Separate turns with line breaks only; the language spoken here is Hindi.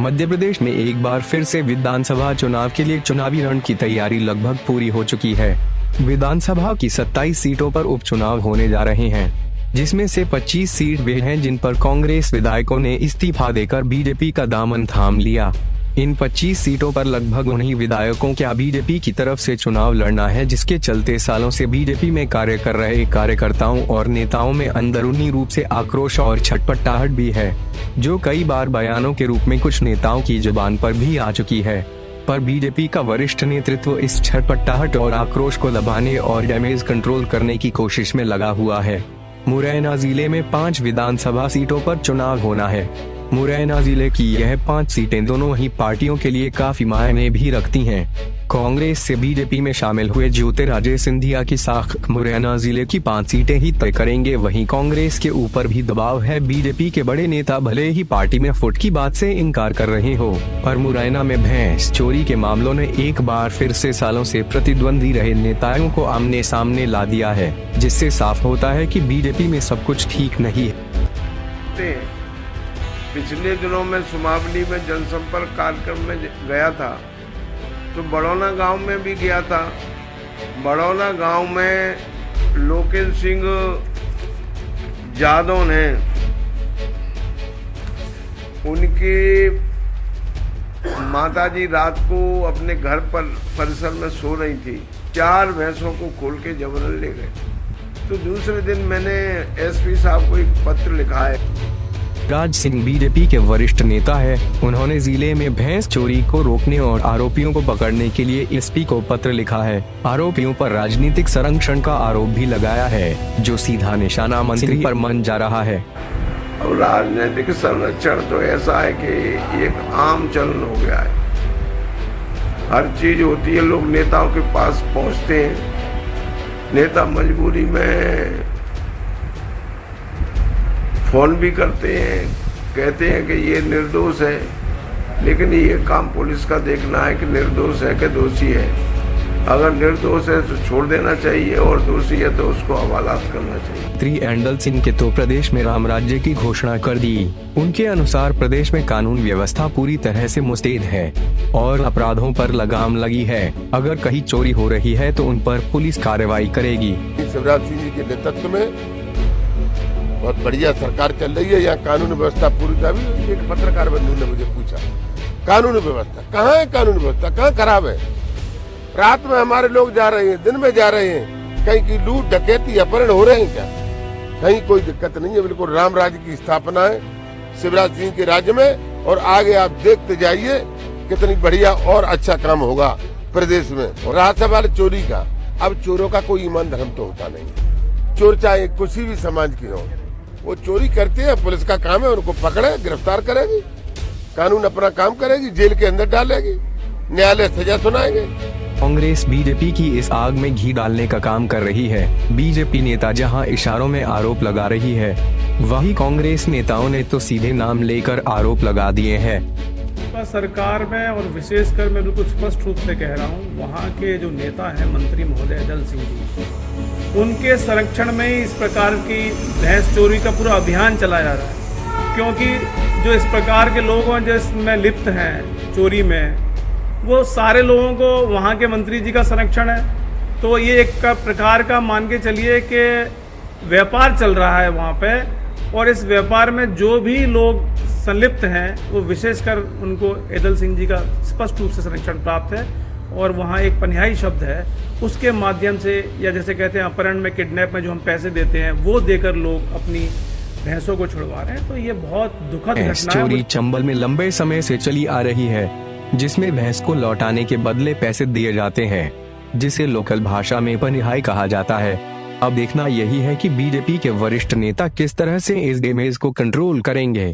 मध्य प्रदेश में एक बार फिर से विधानसभा चुनाव के लिए चुनावी रण की तैयारी लगभग पूरी हो चुकी है। विधानसभा की 27 सीटों पर उपचुनाव होने जा रहे हैं, जिसमें से 25 सीट वे हैं जिन पर कांग्रेस विधायकों ने इस्तीफा देकर बीजेपी का दामन थाम लिया। इन 25 सीटों पर लगभग उन्हीं विधायकों क्या बीजेपी की तरफ से चुनाव लड़ना है, जिसके चलते सालों से बीजेपी में कार्य कर रहे कार्यकर्ताओं और नेताओं में अंदरूनी रूप से आक्रोश और छटपटाहट भी है, जो कई बार बयानों के रूप में कुछ नेताओं की जुबान पर भी आ चुकी है। पर बीजेपी का वरिष्ठ नेतृत्व इस छटपटाहट और आक्रोश को दबाने और डैमेज कंट्रोल करने की कोशिश में लगा हुआ है। मुरैना जिले में 5 विधानसभा सीटों पर चुनाव होना है। मुरैना जिले की यह 5 सीटें दोनों ही पार्टियों के लिए काफी मायने भी रखती हैं। कांग्रेस से बीजेपी में शामिल हुए ज्योतिरादित्य सिंधिया की साख मुरैना जिले की 5 सीटें ही तय करेंगे। वहीं कांग्रेस के ऊपर भी दबाव है। बीजेपी के बड़े नेता भले ही पार्टी में फुट की बात से इनकार कर रहे हो, पर मुरैना में भैंस चोरी के मामलों ने एक बार फिर से सालों से प्रतिद्वंदी रहे नेताओं को आमने सामने ला दिया है, जिससे साफ होता है कि बीजेपी में सब कुछ ठीक नहीं है।
पिछले दिनों में सुमावली में जनसंपर्क कार्यक्रम में गया था, तो बड़ौना गांव में भी गया था। बड़ौना गांव में लोकेश सिंह यादव ने उनकी माताजी रात को अपने घर पर परिसर में सो रही थी, 4 भैंसों को खोल के जबरन ले गए। तो दूसरे दिन मैंने एसपी साहब को एक पत्र लिखा है।
राज सिंह बीजेपी के वरिष्ठ नेता है। उन्होंने जिले में भैंस चोरी को रोकने और आरोपियों को पकड़ने के लिए एसपी को पत्र लिखा है। आरोपियों पर राजनीतिक संरक्षण का आरोप भी लगाया है, जो सीधा निशाना मंत्री पर मन जा रहा है।
अब राजनीतिक संरक्षण तो ऐसा है कि एक आम चलन हो गया है। हर चीज होती है, लोग नेताओं के पास पहुंचते हैं, नेता मजबूरी में फोन भी करते हैं, कहते हैं कि ये निर्दोष है, लेकिन ये काम पुलिस का देखना है कि निर्दोष है कि दोषी है। अगर निर्दोष है तो छोड़ देना चाहिए और दोषी है तो उसको हवालात करना चाहिए।
मंत्री एंडल सिंह के तो प्रदेश में राम राज्य की घोषणा कर दी। उनके अनुसार प्रदेश में कानून व्यवस्था पूरी तरह से मुस्तैद है और अपराधों पर लगाम लगी है। अगर कहीं चोरी हो रही है तो उन पर पुलिस कार्रवाई करेगी।
शिवराज सिंह जी के नेतृत्व में बहुत बढ़िया सरकार चल रही है। यहाँ कानून व्यवस्था पूरी तरह। एक पत्रकार बंधु ने मुझे पूछा, कानून व्यवस्था कहाँ है? कानून व्यवस्था कहाँ खराब है? रात में हमारे लोग जा रहे हैं, दिन में जा रहे हैं, कहीं की लूट डकैती अपहरण हो रहे हैं क्या? कहीं कोई दिक्कत नहीं है। बिल्कुल राम राज्य की स्थापना है शिवराज सिंह के राज्य में, और आगे आप देखते जाइए कितनी बढ़िया और अच्छा काम होगा प्रदेश में। और रहा सवाल चोरी का, अब चोरों का कोई ईमान धर्म तो होता नहीं। चोर चाहे किसी भी समाज की हो, वो चोरी करते हैं, पुलिस का काम है उनको पकड़े, गिरफ्तार करेगी, कानून अपना काम करेगी, जेल के अंदर डालेगी, न्यायालय सजा सुनाएंगे।
कांग्रेस बीजेपी की इस आग में घी डालने का काम कर रही है। बीजेपी नेता जहां इशारों में आरोप लगा रही है, वहीं कांग्रेस नेताओं ने तो सीधे नाम लेकर आरोप लगा दिए हैं।
सरकार में और विशेषकर मैं बिल्कुल स्पष्ट रूप से कह रहा हूँ, वहाँ के जो नेता हैं मंत्री महोदय दल सिंह जी, उनके संरक्षण में ही इस प्रकार की भैंस चोरी का पूरा अभियान चलाया जा रहा है। क्योंकि जो इस प्रकार के लोग हैं जो इसमें लिप्त हैं चोरी में, वो सारे लोगों को वहाँ के मंत्री जी का संरक्षण है। तो ये एक प्रकार का मान के चलिए कि व्यापार चल रहा है वहाँ पे, और इस व्यापार में जो भी लोग संलिप्त हैं वो विशेषकर उनको एदल सिंह जी का स्पष्ट रूप से संरक्षण प्राप्त है। और वहाँ एक पनिहाई शब्द है, उसके माध्यम से, या जैसे कहते हैं अपहरण में, किडनैप में जो हम पैसे देते हैं, वो देकर लोग अपनी भैंसों को छुड़वा रहे हैं। तो ये बहुत दुखद घटना है।
चोरी चंबल में लंबे समय से चली आ रही है, जिसमें भैंस को लौटाने के बदले पैसे दिए जाते हैं, जिसे लोकल भाषा में पनिहाई कहा जाता है। अब देखना यही है कि बीजेपी के वरिष्ठ नेता किस तरह से इस डैमेज को कंट्रोल करेंगे।